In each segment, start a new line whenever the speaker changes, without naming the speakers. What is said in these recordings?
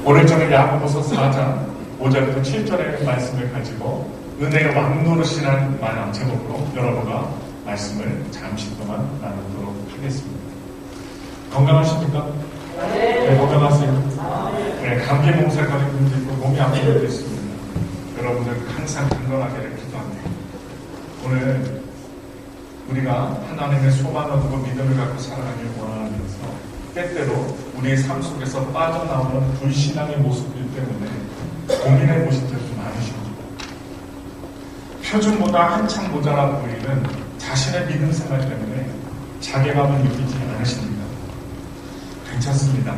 오늘 저는 야고보서 4장 5절부터 7절의 말씀을 가지고 은혜의 왕노릇이라는 제목으로 여러분과 말씀을 잠시 동안 나누도록 하겠습니다. 건강하십니까? 네, 건강하세요? 네, 감기 몸살 걸린 분도 있고 몸이 아픈 분도 있습니다. 여러분들 항상 건강하기를 기도합니다. 오늘 우리가 하나님의 소망을 두고 믿음을 갖고 살아가길 원하면서 때때로 우리의 삶 속에서 빠져나오는 불신앙의 모습들 때문에 고민해 보신 적이 많으십니다. 표준보다 한참 모자라 보이는 자신의 믿음 생활 때문에 자괴감을 느끼지 않으십니다. 괜찮습니다.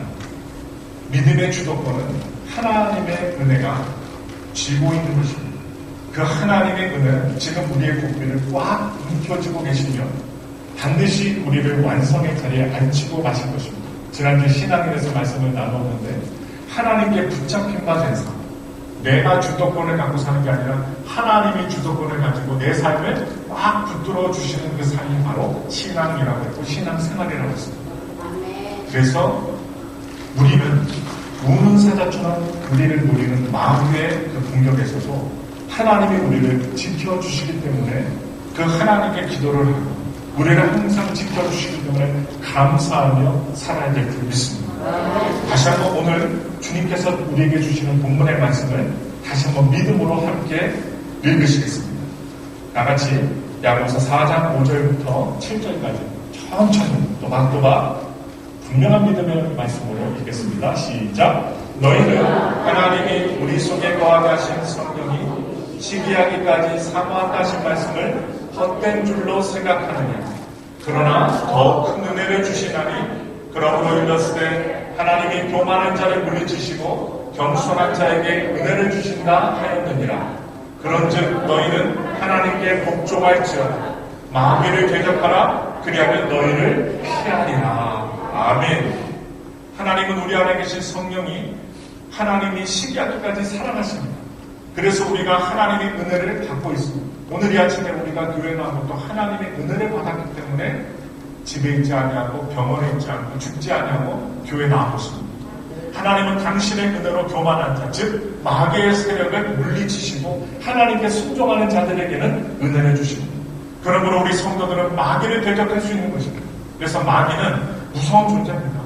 믿음의 주도권은 하나님의 은혜가 쥐고 있는 것입니다. 그 하나님의 은혜는 지금 우리의 고비를 꽉 움켜쥐고 계시며 반드시 우리를 완성의 자리에 앉히고 가실 것입니다. 지난주 신앙인에서 말씀을 나눴는데 하나님께 붙잡힌 바 된 삶, 내가 주도권을 갖고 사는 게 아니라 하나님이 주도권을 가지고 내 삶을 꽉 붙들어 주시는 그 삶이 바로 신앙이라고 했고 신앙생활이라고 했습니다. 그래서 우리는 우는 사자처럼 우리를 노리는 마귀의 그 공격에서도 하나님이 우리를 지켜주시기 때문에 그 하나님께 기도를 하고 우리를 항상 지켜주시기 때문에 감사하며 살아야 될 줄 믿습니다. 다시 한번 오늘 주님께서 우리에게 주시는 본문의 말씀을 다시 한번 믿음으로 함께 읽으시겠습니다. 나같이 야고보서 4장 5절부터 7절까지 천천히 또박또박 분명한 믿음의 말씀으로 읽겠습니다. 시작. 너희는 하나님이 우리 속에 거하게 하신 성령이 시기하기까지 사모한다 하신 말씀을 헛된 줄로 생각하느냐. 그러나 더 큰 은혜를 주시나니 그러므로 일렀으되 하나님이 교만한 자를 물리치시고 겸손한 자에게 은혜를 주신다 하였느니라. 그런즉 너희는 하나님께 복종할지어다. 마귀를 대적하라. 그리하면 너희를 피하리라. 아멘. 하나님은 우리 안에 계신 성령이 하나님이 시기하기까지 사랑하십니다. 그래서 우리가 하나님의 은혜를 받고 있습니다. 오늘 이 아침에 우리가 교회 나오고 또 하나님의 은혜를 받았기 때문에 집에 있지 아니하고 병원에 있지 않고 죽지 아니하고 교회 나오고 있습니다. 하나님은 당신의 은혜로 교만한 자, 즉 마귀의 세력을 물리치시고 하나님께 순종하는 자들에게는 은혜를 주십니다. 그러므로 우리 성도들은 마귀를 대적할 수 있는 것입니다. 그래서 마귀는 무서운 존재입니다.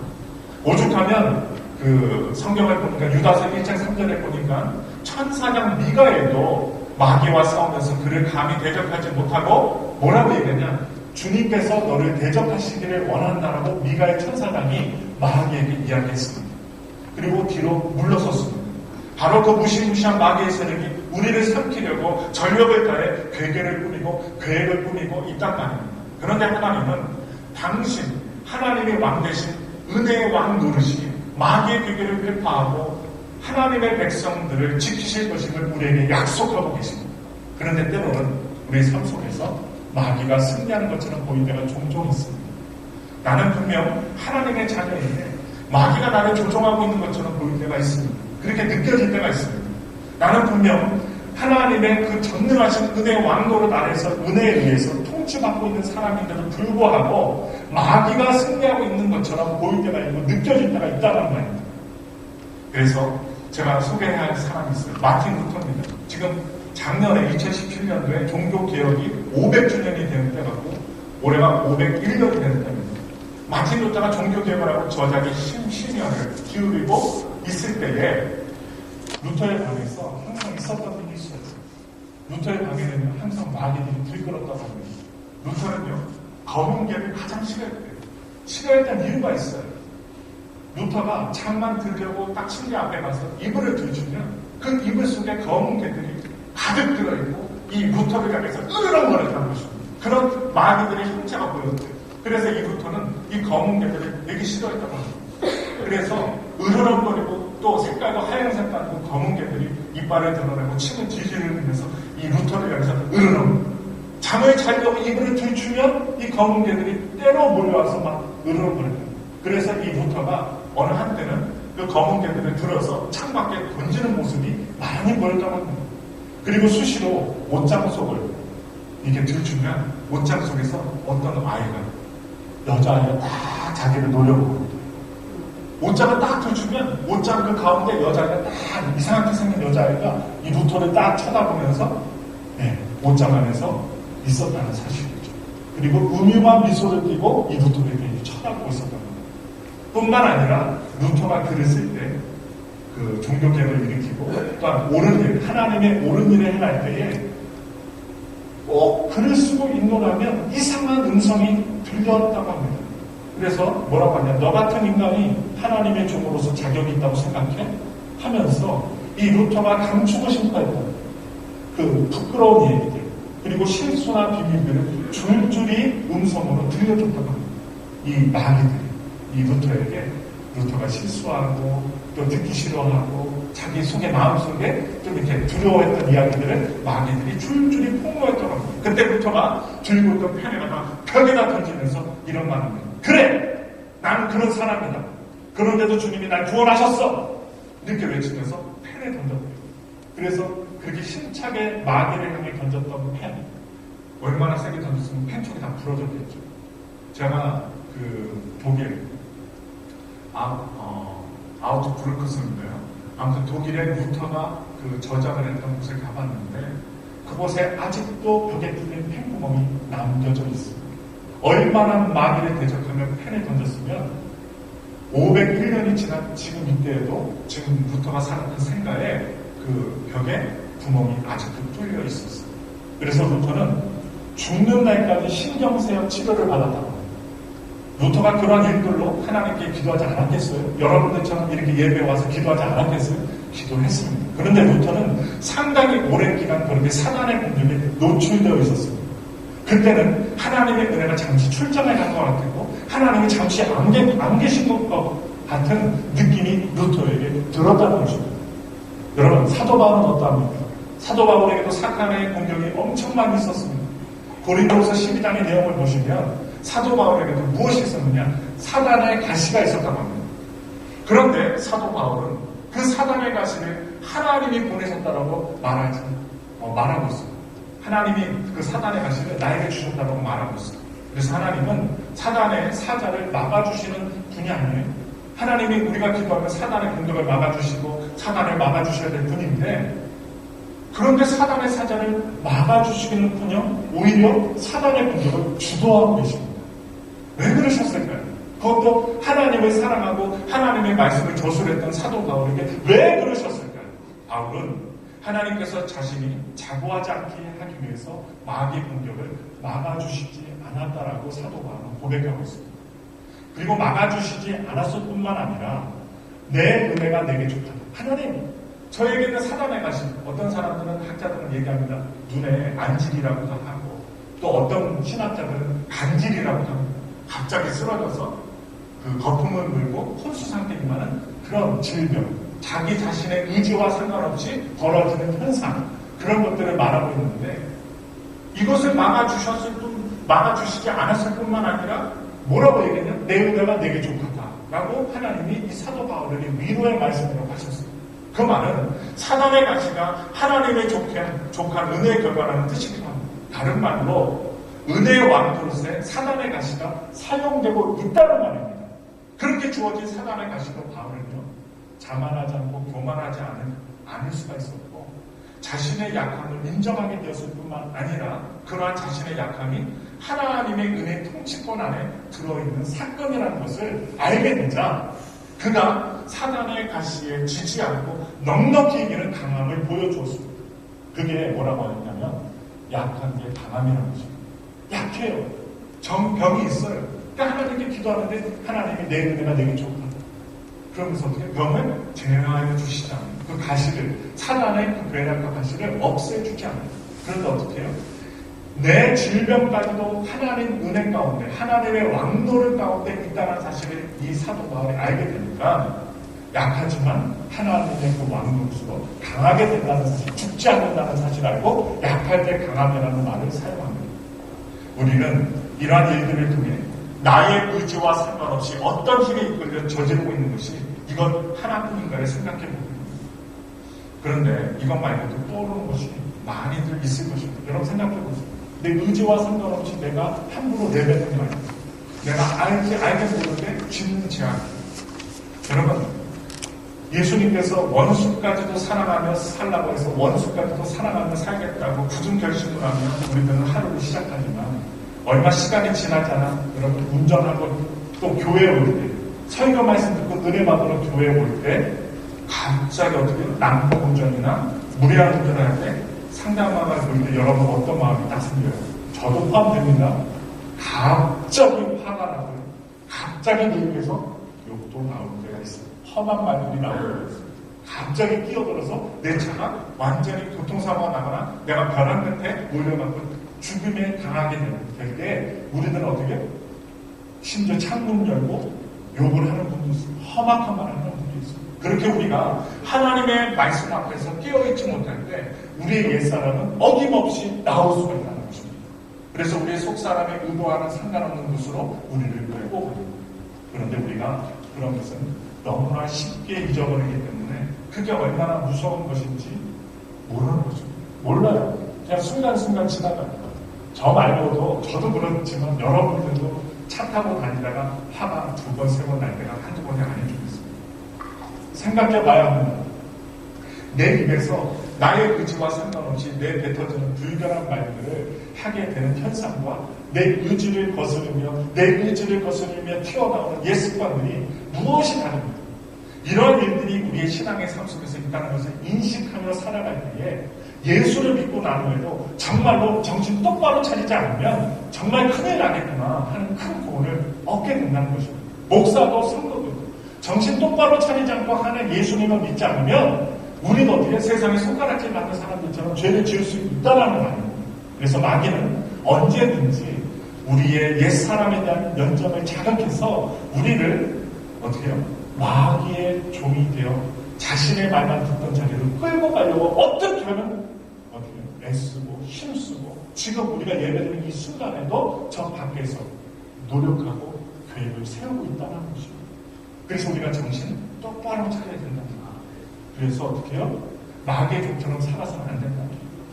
오죽하면 그 성경을 보니까 유다서 1장 3절에 보니까 천사장 미가엘도 마귀와 싸우면서 그를 감히 대적하지 못하고 뭐라고 얘기했냐? 주님께서 너를 대적하시기를 원한다라고 미가엘 천사장이 마귀에게 이야기했습니다. 그리고 뒤로 물러섰습니다. 바로 그 무시무시한 마귀의 세력이 우리를 삼키려고 전력을 다해 괴계를 꾸미고 계획을 꾸미고 있단 말입니다. 그런데 하나님은 당신 하나님의 왕 대신 은혜의 왕 노릇이 마귀의 괴계를 회파하고 하나님의 백성들을 지키실 것임을 우리에게 약속하고 계십니다. 그런데 때로는 우리 삶 속에서 마귀가 승리하는 것처럼 보일 때가 종종 있습니다. 나는 분명 하나님의 자녀인데 마귀가 나를 조종하고 있는 것처럼 보일 때가 있습니다. 그렇게 느껴질 때가 있습니다. 나는 분명 하나님의 그 전능하신 은혜의 왕노릇 아래서 은혜에 의해서 통치받고 있는 사람인데도 불구하고 마귀가 승리하고 있는 것처럼 보일 때가 있고 느껴질 때가 있다는 말입니다. 그래서 제가 소개해야 할 사람이 있어요. 마틴 루터입니다. 지금 작년에 2017년도에 종교개혁이 500주년이 되는 때같고 올해가 501년이 되는 때입니다. 마틴 루터가 종교개혁을 하고 저작의 심신연을 기울이고 있을 때에 루터의 방에서 항상 있었던 일이 있어요. 루터의 방에는 항상 마귀들이 들끓었다고 합니다. 루터는요, 검은 개를 가장 싫어했대요. 싫어했던 이유가 있어요. 루터가 창만 들려고 딱 침대 앞에 가서 이불을 들추면 그 이불 속에 검은 개들이 가득 들어있고 이 루터를 향해서 으르렁거렸다는 것입니다. 그런 마귀들의 형체가 보였대요. 그래서 이 루터는 이 검은 개들을 되게 싫어했다고 합니다. 그래서 으르렁거리고 또 색깔도 하얀 색깔이고 검은 개들이 이빨을 드러내고 침을 질질 흘리면서 이 루터를 향해서 으르렁 잠을 자려고 이불을 들추면 이 검은 개들이 때로 몰려와서 막 으르렁거립니다. 그래서 이 루터가 어느 한때는 그 검은 개들을 들어서 창밖에 던지는 모습이 많이 보였다고 합니다. 그리고 수시로 옷장 속을 이렇게 들추면 옷장 속에서 어떤 아이가 여자아이가 딱 자기를 노려보고 옷장을 딱 들추면 옷장 그 가운데 여자아이가 딱 이상하게 생긴 여자아이가 이 루터를 딱 쳐다보면서 옷장 안에서 있었다는 사실이죠. 그리고 음흉한 미소를 띠고 이 루터에게 쳐다보고 있었던 겁니다. 뿐만 아니라 루터가 글을 쓸 때 그 종교개혁을 일으키고 또한 옳은 일, 하나님의 옳은 일을 행할 때에 글을 쓰고 있노라면 이상한 음성이 들렸다고 합니다. 그래서 뭐라고 하냐, 너 같은 인간이 하나님의 종으로서 자격이 있다고 생각해? 하면서 이 루터가 감추고 싶어 했던 그 부끄러운 얘기들 그리고 실수나 비밀들을 줄줄이 음성으로 들려줬다고 합니다. 이 마귀들이 이 루터에게 루터가 실수하고 또 듣기 싫어하고 자기 속에 마음속에 좀 이렇게 두려워했던 이야기들을 마귀들이 줄줄이 폭로했다고 합니다. 그때 루터가 들고 있던 펜을 갖다가 벽에다 던지면서 이런 말을 합니다. 그래! 나는 그런 사람이다. 그런데도 주님이 날 구원하셨어! 이렇게 외치면서 펜을 던졌대요. 그래서 그렇게 힘차게 마귀를 향해 던졌던 펜, 얼마나 세게 던졌으면 펜 쪽이 다 부러졌겠죠. 제가 그 독일 아우트브루크스인데요. 아무튼 독일의 루터가 그 저장을 했던 곳을 가봤는데 그곳에 아직도 벽에 뚫린 펜구멍이 남겨져 있습니다. 얼마나 마귀를 대적하며 펜을 던졌으면 501년이 지난 지금 이때에도 지금 루터가 살았던 생가에 그 벽에 구멍이 아직도 뚫려 있었어요. 그래서 루터는 죽는 날까지 신경쇠약 치료를 받았다고 합니다. 루터가 그러한 일들로 하나님께 기도하지 않았겠어요? 여러분들처럼 이렇게 예배에 와서 기도하지 않았겠어요? 기도했습니다. 그런데 루터는 상당히 오랜 기간 그렇게 사단의 공격에 노출되어 있었습니다. 그때는 하나님의 은혜가 잠시 출장에 간 것 같고 하나님이 잠시 안 계신 것 같은 느낌이 루터에게 들었다는 것입니다. 여러분, 사도 바울은 어떠합니까? 사도 바울에게도 사탄의 공격이 엄청 많이 있었습니다. 고린도서 12장의 내용을 보시면 사도 바울에게도 무엇이 있었느냐? 사단의 가시가 있었다고 합니다. 그런데 사도 바울은 그 사단의 가시를 하나님이 보내셨다라고 말하고 있어요. 하나님이 그 사단의 가시를 나에게 주셨다고 말하고 있어요. 그래서 하나님은 사단의 사자를 막아주시는 분이 아니에요. 하나님이 우리가 기도하면 사단의 공격을 막아주시고 사단을 막아주셔야 될 분인데 그런데 사단의 사자를 막아주시기는커녕 오히려 사단의 공격을 주도하고 계십니다. 왜 그러셨을까요? 그것도 하나님을 사랑하고 하나님의 말씀을 저술했던 사도 바울에게 왜 그러셨을까요? 바울은 하나님께서 자신이 자고하지 않게 하기 위해서 마귀 공격을 막아주시지 않았다라고 사도 바울은 고백하고 있습니다. 그리고 막아주시지 않았을 뿐만 아니라 내 은혜가 내게 족하다. 하나님, 저에게는 사단의 가시, 어떤 사람들은 학자들은 얘기합니다. 눈에 안질이라고도 하고 또 어떤 신학자들은 간질이라고도 합니다. 갑자기 쓰러져서 그 거품을 물고 혼수 상태이만 한 그런 질병, 자기 자신의 의지와 상관없이 벌어지는 현상, 그런 것들을 말하고 있는데 이것을 막아주시지 않았을 뿐만 아니라 뭐라고 얘기했냐? 내 은혜가 내게 족하다라고 하나님이 이 사도 바울에게 위로의 말씀이라고 하셨어요. 그 말은 사단의 가시가 하나님의 족한 은혜의 결과라는 뜻이기도 합니다. 다른 말로 은혜의 왕도로서의 사단의 가시가 사용되고 있다는 말입니다. 그렇게 주어진 사단의 가시도 바울은요, 자만하지 않고 교만하지 않을 수가 있었고 자신의 약함을 인정하게 되었을 뿐만 아니라 그러한 자신의 약함이 하나님의 은혜 통치권 안에 들어있는 사건이라는 것을 알게 되자 그가 사단의 가시에 지지 않고 넉넉히 이기는 강함을 보여주었습니다. 그게 뭐라고 하냐면 약한 게 강함이라는 것입니다. 약해요. 병이 있어요. 그러니까 하나님께 기도하는데 하나님이 내 은혜가 내게 족하다. 그러면서 어떻게 병을 제어하여 주시지 않아요. 그 가시를, 사단의 그 괴락과 가시를 없애주지 않아요. 그런데 어떻게 해요? 내 질병까지도 하나님 은혜 가운데, 하나님의 왕노를 가운데 있다는 사실을 이 사도 바울이 알게 되니까 약하지만 하나님의 그 왕노로서 강하게 된다는 사실, 죽지 않는다는 사실을 알고 약할 때 강함이라는 말을 사용합니다. 우리는 이러한 일들을 통해 나의 의지와 상관없이 어떤 힘에 이끌려 저지르고 있는 것이 이건 하나뿐인가를 생각해 봅니다. 그런데 이것 말고도 떠오르는 것이 많이들 있을 것입니다. 여러분 생각해 보세요. 내 의지와 상관없이 내가 함부로 내뱉는 게 아닙니다. 내가 알게 모르게 짓는 제약이 여러분, 예수님께서 원수까지도 사랑하며 살라고 해서 원수까지도 사랑하며 살겠다고 굳은 결심을 하면 우리들은 하루를 시작하지만 얼마 시간이 지나잖아. 여러분, 운전하고 또 교회에 올 때, 설교 말씀 듣고 은혜 받으러 교회에 올 때 갑자기 어떻게 난폭 운전이나 무리한 운전을 할 때 상담하고 볼 때 여러분 어떤 마음이 딱 생겨요? 저도 포함됩니다. 갑자기 화가 나고 갑자기 내 입에서 욕도 나올 때가 있어요. 험한 말들이 나올 때가 있어요. 갑자기 끼어들어서 내 차가 완전히 교통사고가 나거나 내가 벼랑 끝에 몰려가고 죽음에 당하게 될 때 우리들은 어떻게 해요? 심지어 창문 열고 욕을 하는 분도 있어요. 험악한 말을 하는 분도 있어요. 그렇게 우리가 하나님의 말씀 앞에서 깨어있지 못할 때 우리의 옛사람은 어김없이 나올 수가 있다는 것입니다. 그래서 우리의 속사람의 의도와는 상관없는 것으로 우리를 끌고 갑니다. 그런데 우리가 그런 것은 너무나 쉽게 잊어버리기 때문에 그게 얼마나 무서운 것인지 모르는 거죠. 몰라요. 그냥 순간순간 지나가요. 저 말고도 저도 그렇지만 여러분들도 차 타고 다니다가 화가 2번, 3번 날 때가 한두 번이 아닌 줄 있습니다. 생각해봐야 합니다. 내 입에서 나의 의지와 상관없이 내 뱉어지는 불결한 말들을 하게 되는 현상과 내 의지를 거스르며 튀어나오는 옛 습관들이 무엇이 다릅니까? 이런 일들이 우리의 신앙의 삶 속에서 있다는 것을 인식하며 살아갈 때에 예수를 믿고 난 후에도 정말로 정신 똑바로 차리지 않으면 정말 큰일 나겠구나 하는 큰 고언을 얻게 된다는 것입니다. 목사도 성도도 정신 똑바로 차리지 않고 하는 예수님을 믿지 않으면 우리는 어떻게 세상에 손가락질 받는 사람들처럼 죄를 지을 수 있다는 말입니다. 그래서 마귀는 언제든지 우리의 옛사람에 대한 연정을 자극해서 우리를 어떻게 해요? 마귀의 종이 되어 자신의 말만 듣던 자리로 끌고 가려고 어떻게 하면 애쓰고 힘쓰고 지금 우리가 예배드리는 이 순간에도 저 밖에서 노력하고 계획을 세우고 있다는 것입니다. 그래서 우리가 정신 똑바로 차려야 된답니다. 그래서 어떻게 해요? 마귀의 종처럼 살아서는 안 된다.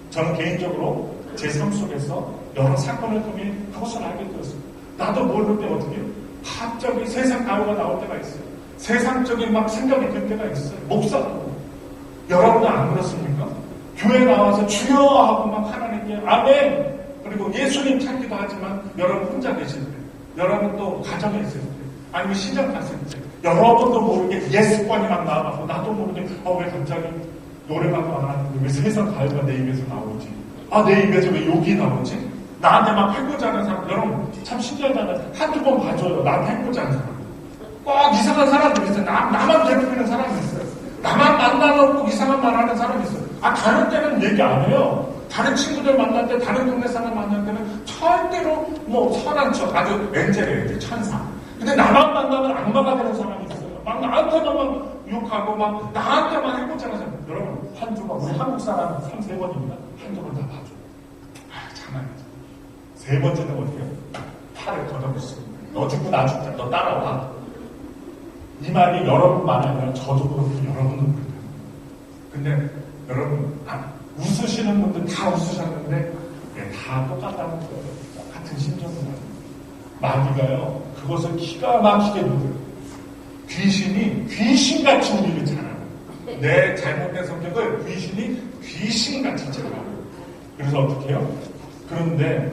저는 개인적으로 제 삶 속에서 여러 사건을 통해 그것을 알게 되었습니다. 나도 모를 때 어떻게 해요? 갑자기 세상 가오가 나올 때가 있어요. 세상적인 막 생각이 들 때가 있어요. 목사도. 여러분은 안 그렇습니까? 교회 나와서 주여 하고 막 하나님께 아멘 그리고 예수님 찾기도 하지만 여러분 혼자 계실 때 여러분 또 가정에 있을 때 아니면 시장 갔을 때 여러분도 모르게 예습관이 막 나와갖고 나도 모르게 왜 갑자기 노래방도 안 하는데 왜 세상 가요가 내 입에서 나오지? 내 입에서 왜 욕이 나오지? 나한테 막 해코지 하는 사람 여러분 참 신기하잖아요. 한두 번 봐줘요. 나한테 해코지 하는 사람 꼭 이상한 사람들이 있어요. 나만 괴롭히는 사람이 있어요. 나만 만나놓고 이상한 말 하는 사람이 있어요. 다른 때는 얘기 안 해요. 다른 친구들 만날 때, 다른 동네 사람 만날 때는 절대로 선한 척, 아주 엔젤이에요, 천사. 근데 나만 만나면 악마가 되는 사람이 있어요. 막 나한테만 막 욕하고, 막 나한테만 해보자는 사람. 여러분, 한두 번, 우리 한국 사람 3-4번입니다. 한두 번 다 봐줘. 장난이죠. 3번째는 어떻게 해요? 팔을 걷어붙습니다. 너 죽고 나 죽자, 너 따라와. 이 말이 여러분만 아니라 저도 그렇고 여러분도 그래요. 근데 여러분 웃으시는 분들 다 웃으셨는데 다 똑같다는 거예요. 같은 심정입니다. 마귀가요 그것을 기가 막히게 누려요. 귀신이 귀신같이 우리를 잘하고 내 잘못된 성격을 귀신이 귀신같이 잘하고 그래서 어떻게 해요? 그런데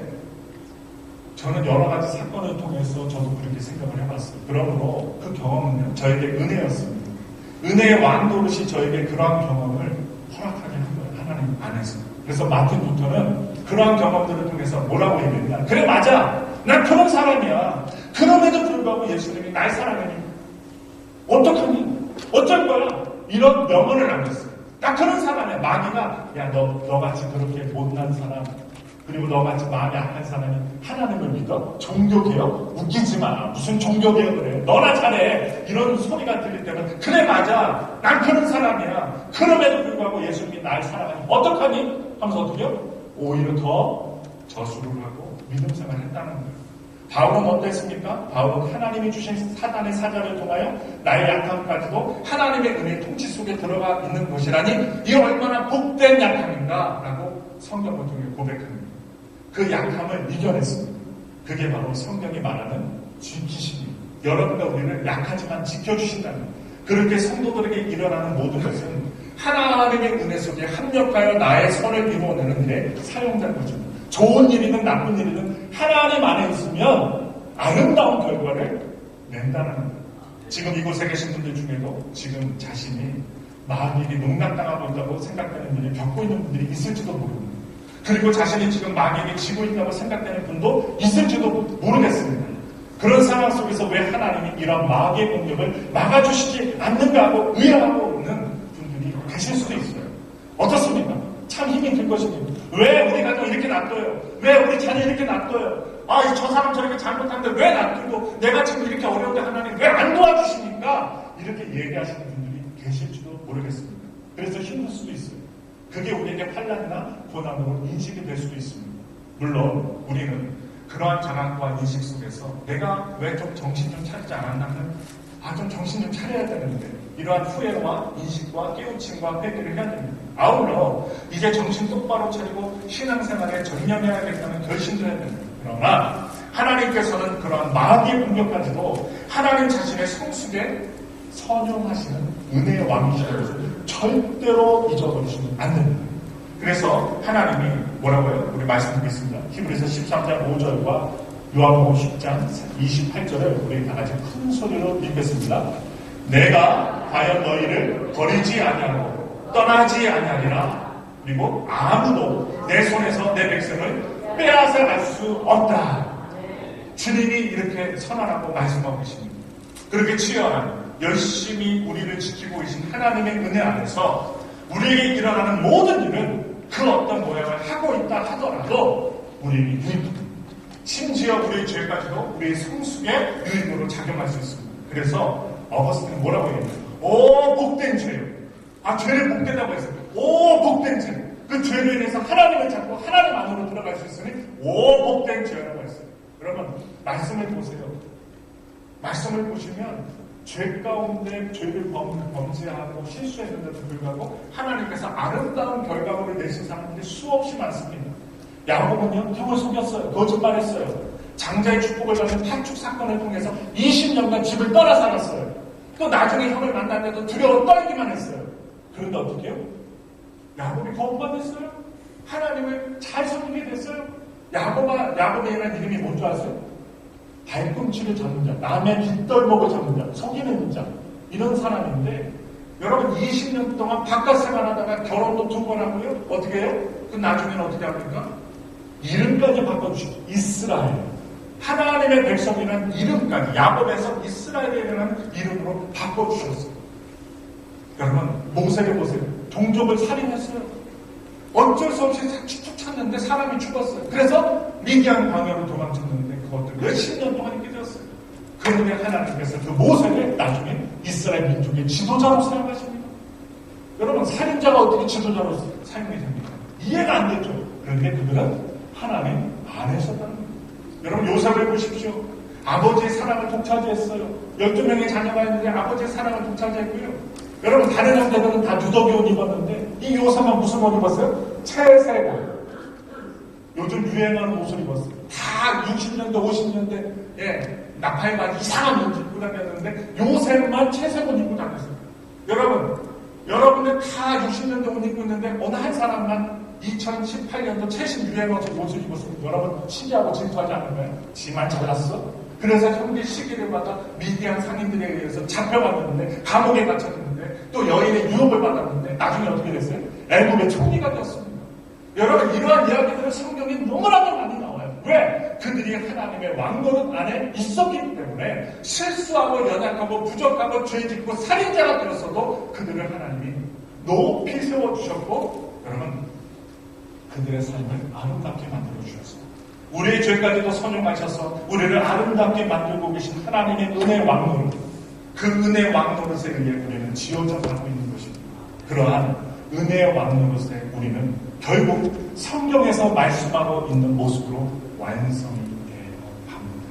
저는 여러 가지 사건을 통해서 저도 그렇게 생각을 해봤어요. 그러므로 그 경험은 저에게 은혜였습니다. 은혜의 왕노릇이 저에게 그러한 경험을 허락하게 한 거예요. 하나님 안에서. 그래서 마틴 루터는 그러한 경험들을 통해서 뭐라고 얘기했냐. 그래 맞아. 난 그런 사람이야. 그럼에도 불구하고 예수님이 날 사랑하니 어떡하니? 어쩔 거야? 이런 명언을 남겼어요. 나 그런 사람이야. 마귀가 너같이 그렇게 못난 사람 그리고 너같이 마음이 약한 사람이 하나님을 믿어? 종교개혁? 웃기지 마. 무슨 종교개혁을 해? 너나 잘해. 이런 소리가 들릴 때는 그래 맞아. 난 그런 사람이야. 그럼에도 불구하고 예수님이 날 사랑하니 어떡하니? 하면서 어떻게 해요? 오히려 더 저수를 하고 믿음 생활을 했다는 거예요. 바울은 어땠습니까? 바울은 하나님이 주신 사단의 사자를 통하여 나의 약함까지도 하나님의 은혜의 통치 속에 들어가 있는 것이라니 이 얼마나 복된 약함인가 라고 성경을 통해 고백합니다. 그 약함을 이겨냈습니다. 그게 바로 성경이 말하는 지키심입니다. 여러분과 우리를 약하지만 지켜주신다는 그렇게 성도들에게 일어나는 모든 것은 하나님의 은혜 속에 합력하여 나의 선을 이루어내는 일에 사용된 거죠. 좋은 일이든 나쁜 일이든 하나님 안에 있으면 아름다운 결과를 낸다는 거예요. 지금 이곳에 계신 분들 중에도 지금 자신이 마귀에게 농락당하고 있다고 생각되는 일을 겪고 있는 분들이 있을지도 모릅니다. 그리고 자신이 지금 마귀에게 지고 있다고 생각되는 분도 있을지도 모르겠습니다. 그런 상황 속에서 왜 하나님이 이런 마귀의 공격을 막아주시지 않는가 하고 의아하고 있는 분들이 계실 수도 있어요. 어떻습니까? 참 힘이 들 것입니다. 왜 우리 가정 이렇게 놔둬요? 왜 우리 자녀 이렇게 놔둬요? 저 사람 저렇게 잘못하는데 왜 놔두고 내가 지금 이렇게 어려운데 하나님 왜 안 도와주십니까? 이렇게 얘기하시는 분들이 계실지도 모르겠습니다. 그래서 힘들 수도 있어요. 그게 우리에게 환난이나 고난으로 인식이 될 수도 있습니다. 물론 우리는 그러한 장악과 인식 속에서 내가 왜 좀 정신 좀 차리지 않았나 하면 좀 정신 좀 차려야 되는데 이러한 후회와 인식과 깨우침과 회개를 해야 됩니다. 아울러 이제 정신 똑바로 차리고 신앙생활에 전념해야겠다는 결심도 해야 됩니다. 그러나 하나님께서는 그러한 마귀의 공격까지도 하나님 자신의 성숙에 선용하시는 은혜의 왕이시라는 것을 절대로 잊어버리시면 안 됩니다. 그래서 하나님이 뭐라고요? 우리 말씀드리겠습니다. 히브리서 13장 5절과 요한복음 10장 28절을 우리 다 같이 큰 소리로 읽겠습니다. 내가 과연 너희를 버리지 아니하고 떠나지 아니하리라. 그리고 아무도 내 손에서 내 백성을 빼앗아 갈 수 없다. 주님이 이렇게 선언하고 말씀하고 계십니다. 그렇게 치열한 열심히 우리를 지키고 계신 하나님의 은혜 안에서 우리에게 일어나는 모든 일은 그 어떤 모양을 하고 있다 하더라도 우리에게 유익입니다. 심지어 우리의 죄까지도 우리의 성숙의 유익으로 작용할 수 있습니다. 그래서 어거스틴은 뭐라고 얘기해요? 오 복된 죄요. 죄를 복되다고 했어요. 오 복된 죄. 그 죄로 인해서 하나님을 찾고 하나님 안으로 들어갈 수 있으니 오 복된 죄라고 했어요. 여러분 말씀을 보세요. 말씀을 보시면 죄 가운데 죄를 범죄하고 실수했는데도 불구하고 하나님께서 아름다운 결과물을 내신 사람들이 수없이 많습니다. 야곱은요 형을 속였어요. 거짓말했어요. 장자의 축복을 받는 탈축 사건을 통해서 20년간 집을 떠나 살았어요. 또 나중에 형을 만났는데도 두려워 떨기만 했어요. 그런데 어떻게 해요? 야곱이 구원받았어요. 하나님을 잘 섬기게 됐어요. 야곱이라는 이름이 뭔지 아세요? 발꿈치를 잡는 자, 남의 뒷덜목을 잡는 자, 속이는 자, 이런 사람인데 여러분 20년 동안 바깥 생활하다가 결혼도 2번 하고요. 어떻게 해요? 그 나중에는 어떻게 합니까? 이름까지 바꿔주시죠. 이스라엘. 하나님의 백성이라는 이름까지 야곱에서 이스라엘이라는 이름으로 바꿔주셨어요. 여러분 모세를 보세요. 동족을 살인했어요. 어쩔 수 없이 축축 찼는데 사람이 죽었어요. 그래서 미디안 광야로 도망쳤는데 그것도 몇십 년 동안 있게 되었어요. 그런데 하나님께서 그 모세를 나중에 이스라엘 민족의 지도자로 사용하십니다. 여러분 살인자가 어떻게 지도자로 사용이 됩니까? 이해가 안 되죠. 그런데 그들은 하나님 안에서 다는 거예요. 여러분 요셉을 보십시오. 아버지의 사랑을 독차지했어요. 12명의 자녀가 있는데 아버지의 사랑을 독차지했고요. 여러분 다른 형제들은 다 누더기 옷 입었는데 이 요셉만 무슨 옷 입었어요? 채색옷. 요즘 유행하는 옷을 입었어요. 다 60년대 50년대 나팔바지 이상한 옷 입고 다녔는데 요셉만 채색옷 입고 다녔어요. 여러분들 다 60년대 옷 입고 있는데 어느 한 사람만 2018년도 최신 유행어 옷을 입었습니다. 여러분 신기하고 질투하지 않을까요? 지만 잘났어? 그래서 형제 시기를 받아 미디안 상인들에 의해서 잡혀갔는데 감옥에 갇혔는데 또 여인의 유혹을 받았는데 나중에 어떻게 됐어요? 애국의 총리가 되었습니다. 여러분 이러한 이야기들은 성경에 너무나도 많이 나와요. 왜? 그들이 하나님의 왕노릇 안에 있었기 때문에 실수하고 연약하고 부족하고 죄짓고 살인자가 되었어도 그들을 하나님이 높이 세워주셨고 여러분 그들의 삶을 아름답게 만들어주셨어요. 우리의 죄까지도 선용하셔서 우리를 아름답게 만들고 계신 하나님의 은혜 왕노릇, 그 은혜 왕노릇에 의해 우리는 지어져 가고 있는 것입니다. 그러한 은혜 왕노릇에 우리는 결국 성경에서 말씀하고 있는 모습으로 완성이 되어 갑니다.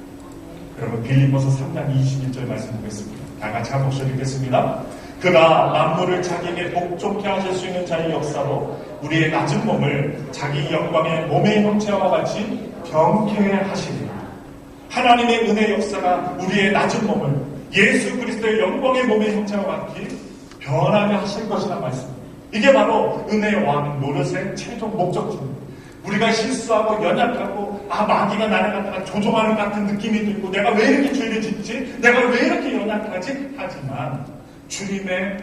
여러분 빌립보서 3장 21절 말씀 보겠습니다. 다 같이 한 목소리 읽겠습니다. 그가 만물을 자기에게 복종케 하실 수 있는 자의 역사로 우리의 낮은 몸을 자기 영광의 몸의 형체와 같이 경쾌하시리라. 하나님의 은혜 역사가 우리의 낮은 몸을 예수 그리스도의 영광의 몸의 형체와 같이 변하게 하실 것이란 말씀입니다. 이게 바로 은혜의 왕 노릇의 최종 목적지입니다. 우리가 실수하고 연약하고 마귀가 나를 갖다가 조종하는 같은 느낌이 들고 내가 왜 이렇게 죄를 짓지? 내가 왜 이렇게 연약하지? 하지만 주님의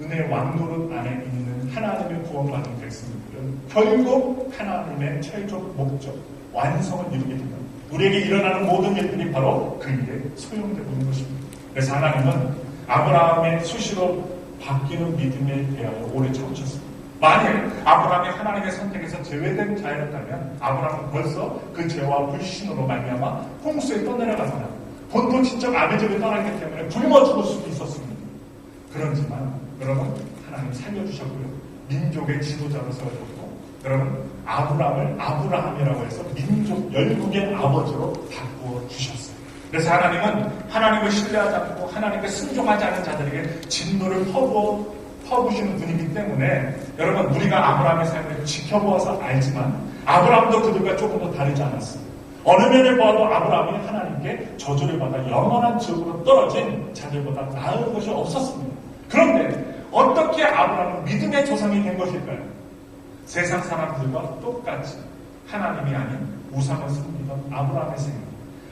은혜의 왕노릇 안에 있는 하나님의 구원받은 백성들은 결국 하나님의 최종 목적 완성을 이루게 됩니다. 우리에게 일어나는 모든 일들이 바로 그 일에 소용되는 것입니다. 그래서 하나님은 아브라함의 수시로 바뀌는 믿음에 대하여 오래 참으셨습니다. 만일 아브라함이 하나님의 선택에서 제외된 자였다면 아브라함은 벌써 그 죄와 불신으로 말미암아 홍수에 떠내려가잖아요. 본토 친척 아비집을 떠났기 때문에 굶어 죽을 수도 있었습니다. 그렇지만 여러분 하나님 살려주셨고요. 민족의 지도자로 세워줬고 여러분 아브라함을 아브라함이라고 해서 민족 열국의 아버지로 바꾸어 주셨어요. 그래서 하나님은 하나님을 신뢰하지 않고 하나님께 순종하지 않은 자들에게 진노를 퍼부시는 분이기 때문에 여러분 우리가 아브라함의 삶을 지켜보아서 알지만 아브라함도 그들과 조금 더 다르지 않았습니다. 어느 면을 보아도 아브라함이 하나님께 저주를 받아 영원한 지옥으로 떨어진 자들보다 나은 것이 없었습니다. 그런데 어떻게 아브라함은 믿음의 조상이 된 것일까요? 세상 사람들과 똑같이 하나님이 아닌 우상을 섬기던 아브라함의 생각,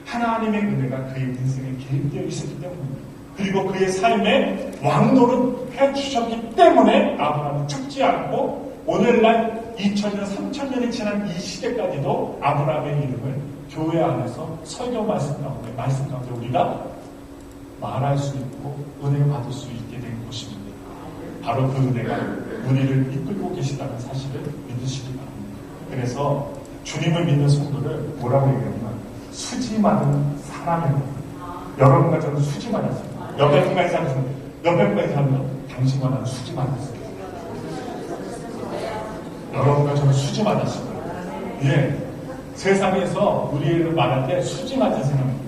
하나님의 은혜가 그의 인생에 개입되어 있었기 때문입니다. 그리고 그의 삶에 왕노릇 해주셨기 때문에 아브라함은 죽지 않고 오늘날 2000년, 3000년이 지난 이 시대까지도 아브라함의 이름을 교회 안에서 설교 말씀 가운데 우리가 말할 수 있고 은혜 받을 수 있게 된 것입니다. 바로 그 은혜가 우리를 이끌고 계시다는 사실을 믿으시기 바랍니다. 그래서 주님을 믿는 성도를 뭐라고 얘기하냐면 수지 맞은 사람이라고. 여러분과 저는 수지 맞았습니다. 옆에 분까지 사는 옆에 분까지 사는 당신과 나는 수지 맞았어요. 여러분과 저는 수지 맞았습니다. 예, 세상에서 우리를 말할 때 수지 맞은 사람입니다.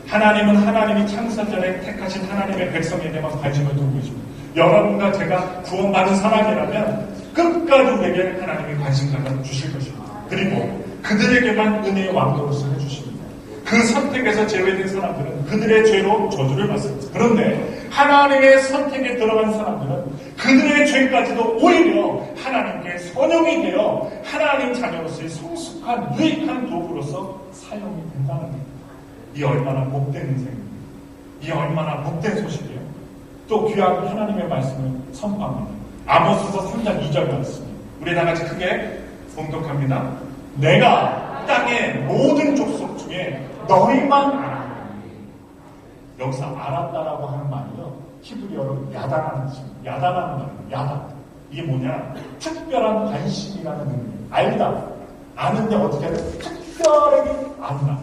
하나님은 하나님이 창세 전에 택하신 하나님의 백성에 대한 관심을 두고 계십니다. 여러분과 제가 구원받은 사람이라면 끝까지 우리에게 하나님이 관심 갖다 주실 것입니다. 그리고 그들에게만 은혜의 왕노릇을 해주십니다. 그 선택에서 제외된 사람들은 그들의 죄로 저주를 받습니다. 그런데 하나님의 선택에 들어간 사람들은 그들의 죄까지도 오히려 하나님께 선용이 되어 하나님 자녀로서의 성숙한 유익한 도구로서 사용이 된다는 겁니다. 이 얼마나 복된 인생입니다. 이 얼마나 복된 소식이에요. 또 귀한 하나님의 말씀을 선포합니다. 아모스서 3장 2절 말씀입니다. 우리 다 같이 크게 봉독합니다. 내가 땅의 모든 족속 중에 너희만 알았다. 여기서 알았다라고 하는 말이요, 히브리어로 야다라는 뜻입니다. 야다라는 말이에요. 야다. 이게 뭐냐? 특별한 관심이라는 의미예요. 알다. 아는데 어떻게 해야 돼? 특별하게 안다.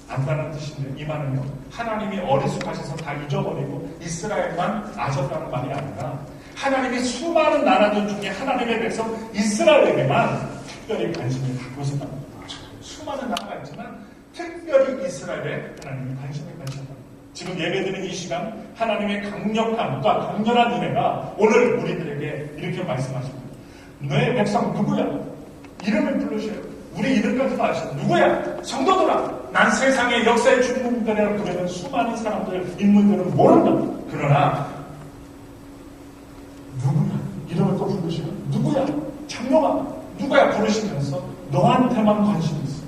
안다는 뜻인데 이 말은요, 하나님이 어리숙하셔서 다 잊어버리고 이스라엘만 아셨다는 말이 아니라 하나님이 수많은 나라들 중에 하나님의 백성 이스라엘에게만 특별히 관심을 갖고 있었다는 겁니다. 수많은 나라가 있지만 특별히 이스라엘에 하나님이 관심을 가지셨다. 지금 예배드리는 이 시간 하나님의 강력한 또 강렬한 은혜가 오늘 우리들에게 이렇게 말씀하십니다. 너의 백성 누구야? 이름을 부르셔요. 우리 이름까지도 아시죠? 누구야? 성도들아. 난 세상의 역사의 주인공들이라고 부르는 수많은 사람들, 인물들은 모른다. 그러나 누구야? 이름을 또 부르시면 누구야? 장로가 누구야? 부르시면서 너한테만 관심이 있어.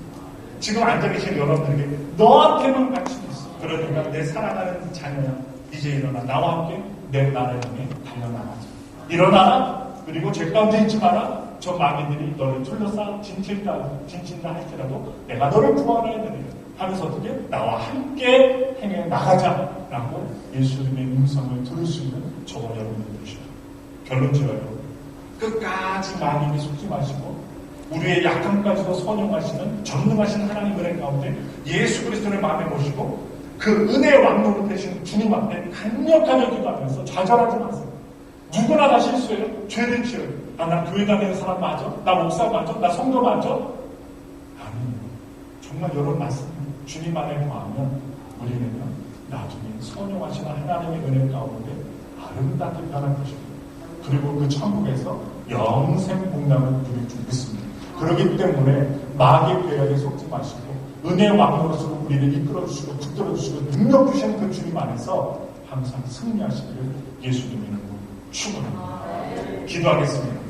지금 앉아 계신 여러분들에게 너한테만 관심이 있어. 그러니까 내 사랑하는 자녀야, 이제 일어나. 나와 함께 내 나라를 향해 달려나가자. 일어나라. 그리고 죄 가운데 있지 마라. 저 마귀들이 너를 둘러싸 진친다 할지라도 내가 너를 구원해야 되리라 하면서 어떻게? 나와 함께 행해 나가자라고 예수님의 음성을 들을 수 있는 저와 여러분들이십니다. 결론 지어요. 끝까지 마귀에 속지 마시고 우리의 약함까지도 선용하시는 전능하신 하나님 은혜 가운데 예수 그리스도를 마음에 모시고 그 은혜의 왕노릇 되신 주님 앞에 강력하게 기도하면서 좌절하지 마세요. 누구나 다 실수해요. 죄는 지어요. 나 교회 다니는 사람 맞아? 나 목사 맞아? 나 성도 맞아? 아니에요. 정말 여러분 맞습니다. 주님 안에 거하면 우리는요, 나중에 선용하시는 하나님의 은혜 가운데 아름답게 변할 것입니다. 그리고 그 천국에서 영생 복락을 누릴 줄 믿습니다. 그렇기 때문에 마귀의 괴력에 속지 마시고 은혜의 왕으로서 우리를 이끌어주시고 붙들어주시고 능력 주시는 그 주님 안에서 항상 승리하시기를 예수 이름으로 축원합니다. 기도하겠습니다.